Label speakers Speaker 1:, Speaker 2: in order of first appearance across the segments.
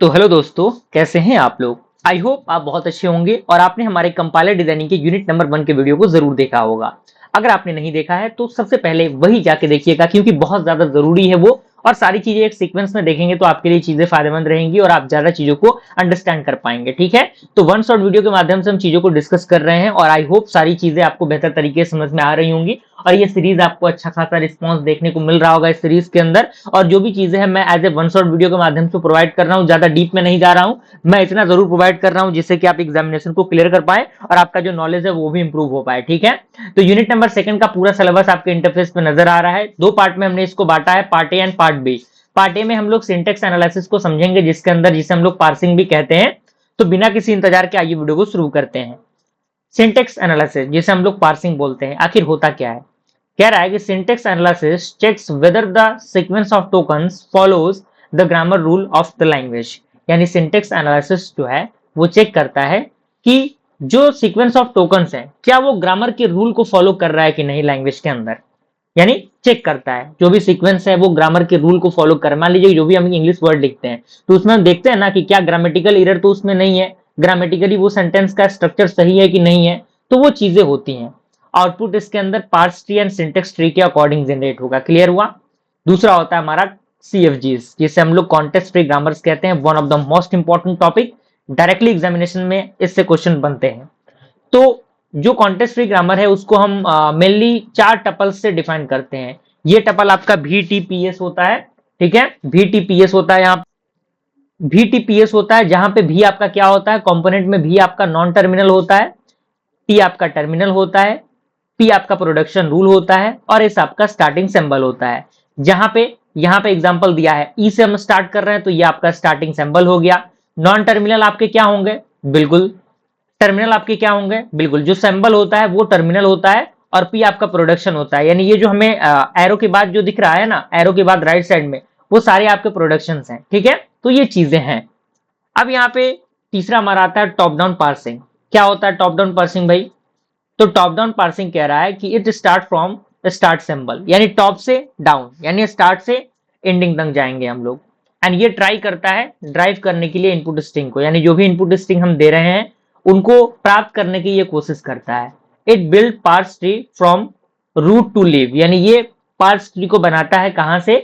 Speaker 1: तो हेलो दोस्तों, कैसे हैं आप लोग। आई होप आप बहुत अच्छे होंगे और आपने हमारे कंपाइलर डिजाइनिंग के यूनिट नंबर 1 के वीडियो को जरूर देखा होगा। अगर आपने नहीं देखा है तो सबसे पहले वही जाके देखिएगा, क्योंकि बहुत ज्यादा जरूरी है वो। और सारी चीजें एक सीक्वेंस में देखेंगे तो आपके लिए चीजें फायदेमंद रहेंगी और आप ज्यादा चीजों को अंडरस्टैंड कर पाएंगे। ठीक है, तो वन शॉट वीडियो के माध्यम से हम चीजों को डिस्कस कर रहे हैं और आई होप सारी चीजें आपको बेहतर तरीके से समझ में आ रही होंगी। और ये सीरीज आपको अच्छा खासा रिस्पॉन्स देखने को मिल रहा होगा इस सीरीज के अंदर। और जो भी चीजें हैं मैं as a one shot video के माध्यम से प्रोवाइड कर रहा हूँ, ज्यादा डीप में नहीं जा रहा हूँ। मैं इतना जरूर प्रोवाइड कर रहा हूँ जिससे कि आप एग्जामिनेशन को क्लियर कर पाए और आपका जो नॉलेज है वो भी इंप्रूव हो पाए। ठीक है, तो यूनिट नंबर 2 का पूरा सिलेबस आपके इंटरफेस पे नजर आ रहा है। दो पार्ट में हमने इसको बांटा है, part A and part B. Part A में हम लोग सिंटेक्स एनालिसिस को समझेंगे, जिसके अंदर जिसे हम लोग पार्सिंग भी कहते हैं। तो बिना किसी इंतजार के आइए वीडियो को शुरू करते हैं। सिंटेक्स एनालिसिस जिसे हम लोग पार्सिंग बोलते हैं, आखिर होता क्या है। कह रहा है कि syntax analysis checks whether the sequence of tokens follows the grammar rule of the language. यानी सिंटेक्स एनालिसिस जो है वो चेक करता है कि जो सीक्वेंस ऑफ टोकन्स है क्या वो ग्रामर के रूल को फॉलो कर रहा है कि नहीं लैंग्वेज के अंदर। यानी चेक करता है जो भी सीक्वेंस है वो ग्रामर के रूल को फॉलो कर। मान लीजिए जो भी हम इंग्लिश वर्ड लिखते हैं तो उसमें हम देखते हैं ना कि क्या ग्रामेटिकल एरर तो उसमें नहीं है, ग्रामेटिकली वो सेंटेंस का स्ट्रक्चर सही है कि नहीं है। तो वो चीजें होती हैं। आउटपुट इसके अंदर parse tree and syntax tree के अकॉर्डिंग जनरेट होगा। क्लियर हुआ। दूसरा होता है हमारा CFGs, जिसे हम लोग कॉन्टेक्स्ट फ्री ग्रामर्स कहते हैं। One of the most important topic, directly examination में इससे क्वेश्चन बनते हैं। तो जो कॉन्टेक्स्ट फ्री ग्रामर है उसको हम मेनली 4 टपल्स से डिफाइन करते हैं। ये टपल आपका VTPS होता है। ठीक है, VTPS होता है यहाँ। VTPS होता है जहां पे भी आपका क्या होता है, कंपोनेंट में भी आपका नॉन टर्मिनल होता है, टी आपका टर्मिनल होता है, पी आपका प्रोडक्शन रूल होता है और एस आपका स्टार्टिंग सिंबल होता है। जहां पे यहाँ पे एग्जांपल दिया है, ई से हम स्टार्ट कर रहे हैं तो ये आपका स्टार्टिंग सिंबल हो गया। नॉन टर्मिनल आपके क्या होंगे, बिल्कुल टर्मिनल आपके क्या होंगे, बिल्कुल जो सिंबल होता है वो टर्मिनल होता है और पी आपका प्रोडक्शन होता है। यानी ये जो हमें एरो के बाद जो दिख रहा है ना, एरो के बाद राइट साइड में, वो सारे आपके प्रोडक्शन हैं। ठीक है, तो ये चीजें हैं। अब यहाँ पे तीसरा हमारा आता है टॉप डाउन पार्सिंग। क्या होता है टॉप डाउन पार्सिंग भाई। तो टॉप डाउन पार्सिंग कह रहा है कि it start from start symbol, यानी टॉप से डाउन, यानी स्टार्ट से एंडिंग तक जाएंगे हम लोग। एंड ये ट्राई करता है ड्राइव करने के लिए इनपुट स्ट्रिंग को, यानी जो भी इनपुट स्ट्रिंग हम दे रहे हैं उनको प्राप्त करने की ये कोशिश करता है। It build parse tree from root to leave, यानी ये पार्स ट्री को बनाता है कहां से,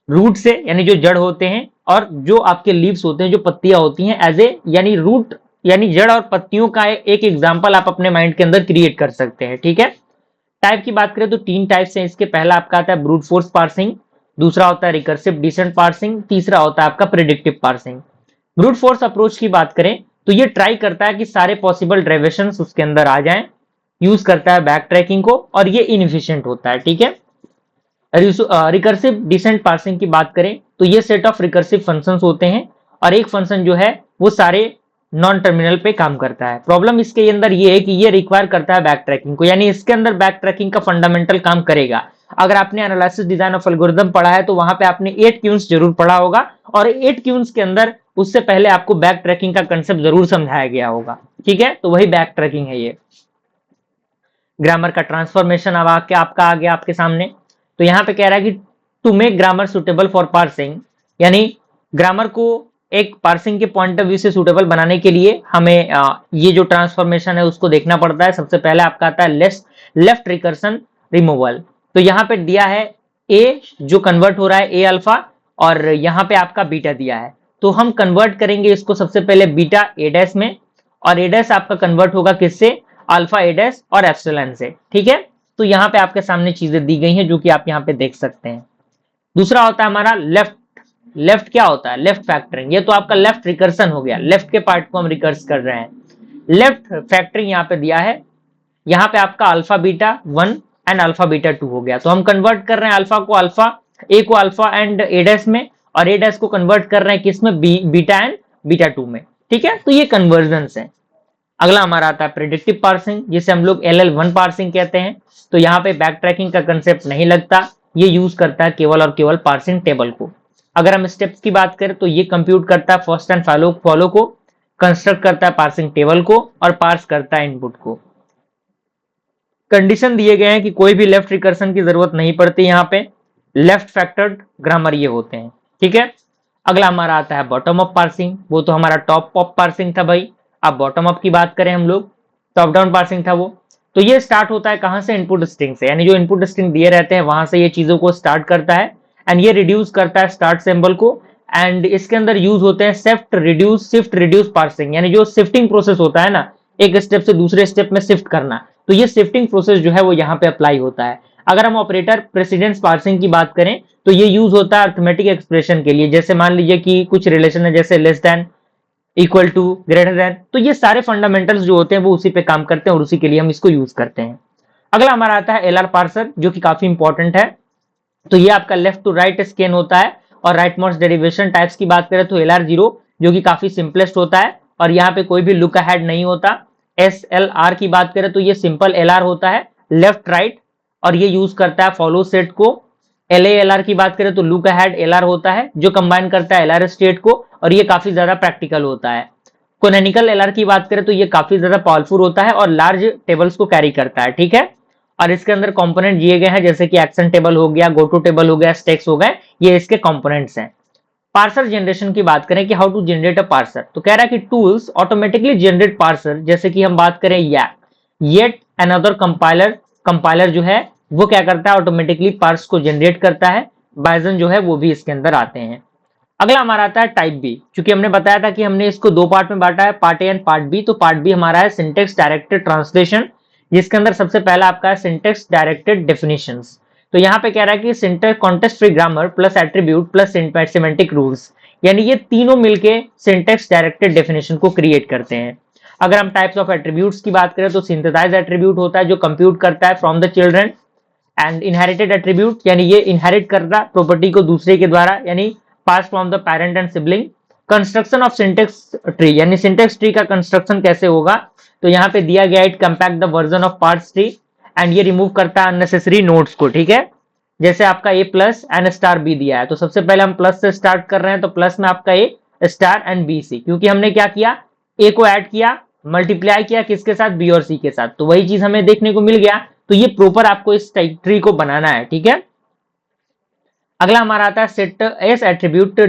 Speaker 1: रूट से, यानी जो जड़ होते हैं, और जो आपके लीव्स होते हैं, जो पत्तियां होती हैं, एज ए यानी रूट, यानी जड़ और पत्तियों का एक एग्जाम्पल आप अपने माइंड के अंदर क्रिएट कर सकते हैं। ठीक है, टाइप की बात करें तो 3 टाइप्स हैं इसके। पहला आपका आता है ब्रूट फोर्स पार्सिंग, दूसरा होता है रिकर्सिव डिसेंट पार्सिंग, तीसरा होता है आपका predictive parsing. Brute force approach की बात करें तो ये ट्राई करता है कि सारे पॉसिबल डेरिवेशन उसके अंदर आ जाएं, यूज करता है बैक ट्रैकिंग को और ये इनएफिशिएंट होता है। ठीक है, रिकर्सिव डिसेंट पार्सिंग की बात करें तो ये सेट ऑफ रिकर्सिव फंक्शंस होते हैं और एक फंक्शन जो है वो सारे नॉन टर्मिनल पे काम करता है। प्रॉब्लम इसके अंदर ये है कि ये रिक्वायर करता है बैक ट्रैकिंग को, यानी इसके अंदर बैक ट्रैकिंग का फंडामेंटल काम करेगा। अगर आपने एनालिसिस डिजाइन ऑफ एल्गोरिथम पढ़ा है तो वहां पे आपने 8 क्यून्स जरूर पढ़ा होगा और 8 क्यून्स के अंदर उससे पहले आपको बैक ट्रैकिंग का कंसेप्ट जरूर समझाया गया होगा। ठीक है, तो वही बैक ट्रैकिंग है ये। ग्रामर का ट्रांसफॉर्मेशन अब आके आपका आ गया आपके सामने। तो यहाँ पे कह रहा है कि to make grammar suitable for parsing, यानी ग्रामर को एक पार्सिंग के पॉइंट ऑफ व्यू से सुटेबल बनाने के लिए हमें ये जो ट्रांसफॉर्मेशन है उसको देखना पड़ता है। सबसे पहले आपका आता है लेफ्ट रिकर्सन रिमूवल। तो यहाँ पे दिया है ए जो कन्वर्ट हो रहा है ए अल्फा, और यहाँ पे आपका बीटा दिया है। तो हम कन्वर्ट करेंगे इसको सबसे पहले बीटा ए डैश में, और ए डैश आपका कन्वर्ट होगा किससे, अल्फा ए डैश और एप्सिलॉन से। ठीक है, तो यहाँ पे आपके सामने चीजें दी गई हैं जो कि आप यहाँ पे देख सकते हैं। दूसरा होता है हमारा लेफ्ट। लेफ्ट क्या होता है, लेफ्ट फैक्टरिंग। ये तो आपका लेफ्ट रिकर्सन हो गया, लेफ्ट के पार्ट को हम रिकर्स कर रहे हैं। लेफ्ट फैक्टरिंग यहाँ पे दिया है, यहाँ पे आपका alpha beta 1 and alpha beta 2 हो गया। तो हम कन्वर्ट कर रहे हैं अल्फा को अल्फा, ए को अल्फा एंड ए डैश में, और ए डैश को कन्वर्ट कर रहे हैं किस में, बीटा एंड बीटा 2 में। ठीक है, तो ये कन्वर्जन है। अगला हमारा आता है प्रेडिक्टिव पार्सिंग, जिसे हम लोग LL1 पार्सिंग कहते हैं। तो यहाँ पे बैक ट्रैकिंग का कंसेप्ट नहीं लगता, ये यूज करता है केवल और केवल पार्सिंग टेबल को। अगर हम स्टेप्स की बात करें तो ये कंप्यूट करता है फर्स्ट एंड फॉलो को, कंस्ट्रक्ट करता है पार्सिंग टेबल को और पार्स करता है इनपुट को। कंडीशन दिए गए हैं कि कोई भी लेफ्ट रिकर्सन की जरूरत नहीं पड़ती यहाँ पे। लेफ्ट फैक्टर्ड ग्रामर ये होते हैं। ठीक है, अगला हमारा आता है बॉटम अप पार्सिंग, वो तो हमारा टॉप अप पार्सिंग था भाई। अब बॉटम अप की बात करें हम लोग, टॉप डाउन पार्सिंग था वो। तो ये स्टार्ट होता है कहां से, इनपुट स्ट्रिंग से, यानी जो इनपुट स्ट्रिंग दिए रहते हैं वहां से ये चीजों को स्टार्ट करता है एंड ये रिड्यूस करता है स्टार्ट सिंबल को। एंड इसके अंदर यूज होते हैं शिफ्ट रिड्यूस पार्सिंग, यानी जो शिफ्टिंग प्रोसेस होता है ना, एक स्टेप से दूसरे स्टेप में शिफ्ट करना, तो ये शिफ्टिंग प्रोसेस जो है वो यहाँ पे अप्लाई होता है। अगर हम ऑपरेटर प्रेसिडेंस पार्सिंग की बात करें तो ये यूज होता है अर्थमेटिक एक्सप्रेशन के लिए, जैसे मान लीजिए कि कुछ रिलेशन है जैसे less than, equal to, greater than, तो ये सारे फंडामेंटल्स जो होते हैं वो उसी पे काम करते हैं और उसी के लिए हम इसको यूज करते हैं। अगला हमारा आता है एलआर पार्सर, जो कि काफी इंपॉर्टेंट है। तो ये आपका लेफ्ट टू राइट स्कैन होता है। और राइट मॉर्स डेरिवेशन टाइप्स की बात करें तो LR0, जो कि काफी सिंपलेस्ट होता है और यहाँ पे कोई भी लुक अहेड नहीं होता। SLR की बात करें तो ये सिंपल LR होता है, लेफ्ट राइट, और ये यूज करता है फॉलो सेट को। LALR की बात करें तो लुक अहेड LR होता है, जो कंबाइन करता है LR स्टेट को, और ये काफी ज्यादा प्रैक्टिकल होता है। कोनैनिकल LR की बात करें तो ये काफी ज्यादा पावरफुल होता है और लार्ज टेबल्स को कैरी करता है, ठीक है। और इसके अंदर कंपोनेंट दिए गए हैं जैसे कि एक्शन टेबल हो गया, गोटो टेबल हो गया, स्टैक्स हो गए, ये इसके कंपोनेंट्स हैं। पार्सर जनरेशन की बात करें कि how to generate a parser, तो कह रहा है कि टूल्स ऑटोमेटिकली जनरेट पार्सर, जैसे कि हम बात करें येट अनदर कंपाइलर, कंपाइलर जो है वो क्या करता है, ऑटोमेटिकली पार्स को जनरेट करता है। बाइजन जो है वो भी इसके अंदर आते हैं। अगला हमारा आता है टाइप बी, क्योंकि हमने बताया था कि हमने इसको दो पार्ट में बांटा है, part A and part B. तो पार्ट बी हमारा है सिंटेक्स डायरेक्टेड ट्रांसलेशन, जिसके अंदर सबसे पहला आपका है सिंटेक्स डायरेक्टेड डेफिनेशंस। तो यहाँ पे कह रहा है कि syntax context free grammar plus attribute plus semantic rules, यानी ये तीनों मिलके सिंटेक्स डायरेक्टेड डेफिनेशन को क्रिएट करते हैं। अगर हम टाइप्स ऑफ एट्रीब्यूट्स की बात करें तो सिंथेसाइज एट्रीब्यूट होता है जो कंप्यूट करता है from the children. And inherited attribute, यानी ये इनहेरिट करता प्रॉपर्टी को दूसरे के द्वारा, यानी pass from the parent and sibling. Construction of syntax tree, यानी सिंटेक्स ट्री का कंस्ट्रक्शन कैसे होगा, तो यहाँ पे दिया गया it compact the version of parts tree, and ये रिमूव करता है अननेसेसरी नोड्स को, ठीक है। जैसे आपका a plus n star b दिया है, तो सबसे पहले हम प्लस से स्टार्ट कर रहे हैं, तो प्लस में आपका ए स्टार एंड बी सी, क्योंकि हमने क्या किया, ए को ऐड किया, मल्टीप्लाई किया किसके साथ, बी और सी के साथ, तो वही चीज हमें देखने को मिल गया। तो ये प्रॉपर आपको इस ट्री को बनाना है, ठीक है। अगला हमारा आता है सेट एस एट्रीब्यूट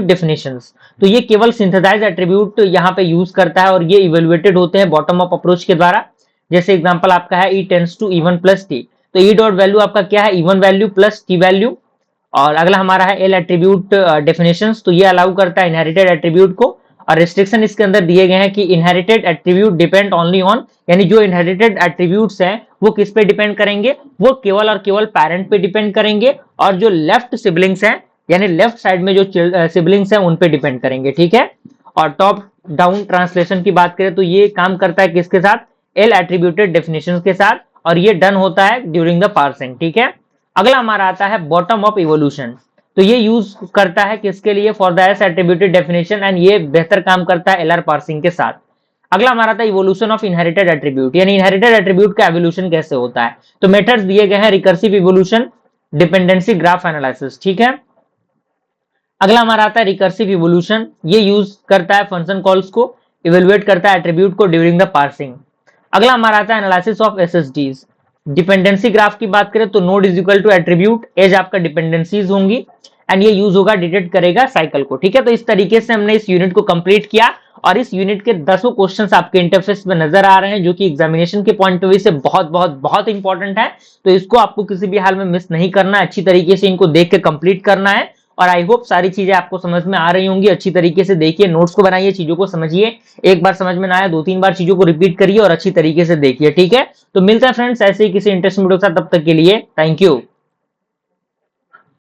Speaker 1: डेफिनेशंस। तो ये केवल सिंथेसाइज एट्रीब्यूट यहाँ पे यूज करता है और ये इवेल्युएटेड होते हैं बॉटम अप अप्रोच के द्वारा। जैसे एग्जांपल आपका है E tends to even plus T, तो ई डॉट वैल्यू आपका क्या है, even value plus T value. और अगला हमारा है एल एट्रीब्यूट डेफिनेशंस, तो ये अलाउ करता है इनहेरिटेड एट्रीब्यूट को। और रिस्ट्रिक्शन इसके अंदर दिए गए हैं कि inherited attribute depend only on, यानी जो इनहेरिटेड एट्रीब्यूट्स हैं वो किस पे डिपेंड करेंगे, वो केवल और केवल पेरेंट पे डिपेंड करेंगे, और जो लेफ्ट सिबलिंग्स हैं, यानी लेफ्ट साइड में जो सिबलिंग्स हैं उन पे डिपेंड करेंगे, ठीक है। और टॉप डाउन ट्रांसलेशन की बात करें तो ये काम करता है किसके साथ, एल एट्रीब्यूटेड डेफिनेशन के साथ, और ये डन होता है ड्यूरिंग द पार्सिंग, ठीक है। अगला हमारा आता है बॉटम अप इवोल्यूशन, तो ये यूज करता है किसके लिए, for the S attributed definition, and ये बेहतर काम करता है एलआर पार्सिंग के साथ। अगला हमारा था इवोल्यूशन ऑफ इनहेरिटेड एट्रीब्यूट, यानी इनहेरिटेड एट्रीब्यूट का एवोल्यूशन कैसे होता है। तो मेथड्स दिए गए हैं recursive evolution, dependency graph analysis, ठीक है। अगला हमारा आता है रिकर्सिव इवोल्यूशन, ये यूज करता है फंक्शन कॉल्स को, इवेलुएट करता है एट्रीब्यूट को ड्यूरिंग द पार्सिंग। अगला हमारा आता है analysis of SSDs. Dependency graph की बात करें तो node is equal to attribute, edge आपका डिपेंडेंसीज होंगी, एंड ये यूज होगा डिटेक्ट करेगा साइकिल को, ठीक है। तो इस तरीके से हमने इस यूनिट को कंप्लीट किया, और इस यूनिट के 10 क्वेश्चंस आपके इंटरफेस में नजर आ रहे हैं, जो कि एग्जामिनेशन के पॉइंट ऑफ व्यू से बहुत बहुत बहुत इंपॉर्टेंट है। तो इसको आपको किसी भी हाल में मिस नहीं करना, अच्छी तरीके से इनको देख के कंप्लीट करना है। और आई होप सारी चीजें आपको समझ में आ रही होंगी। अच्छी तरीके से देखिए, नोट्स को बनाइए, चीजों को समझिए, एक बार समझ में ना आया 2-3 बार चीजों को रिपीट करिए और अच्छी तरीके से देखिए, ठीक है। तो मिलते हैं फ्रेंड्स ऐसे ही किसी इंटरेस्टिंग वीडियो के साथ, तब तक के लिए थैंक यू।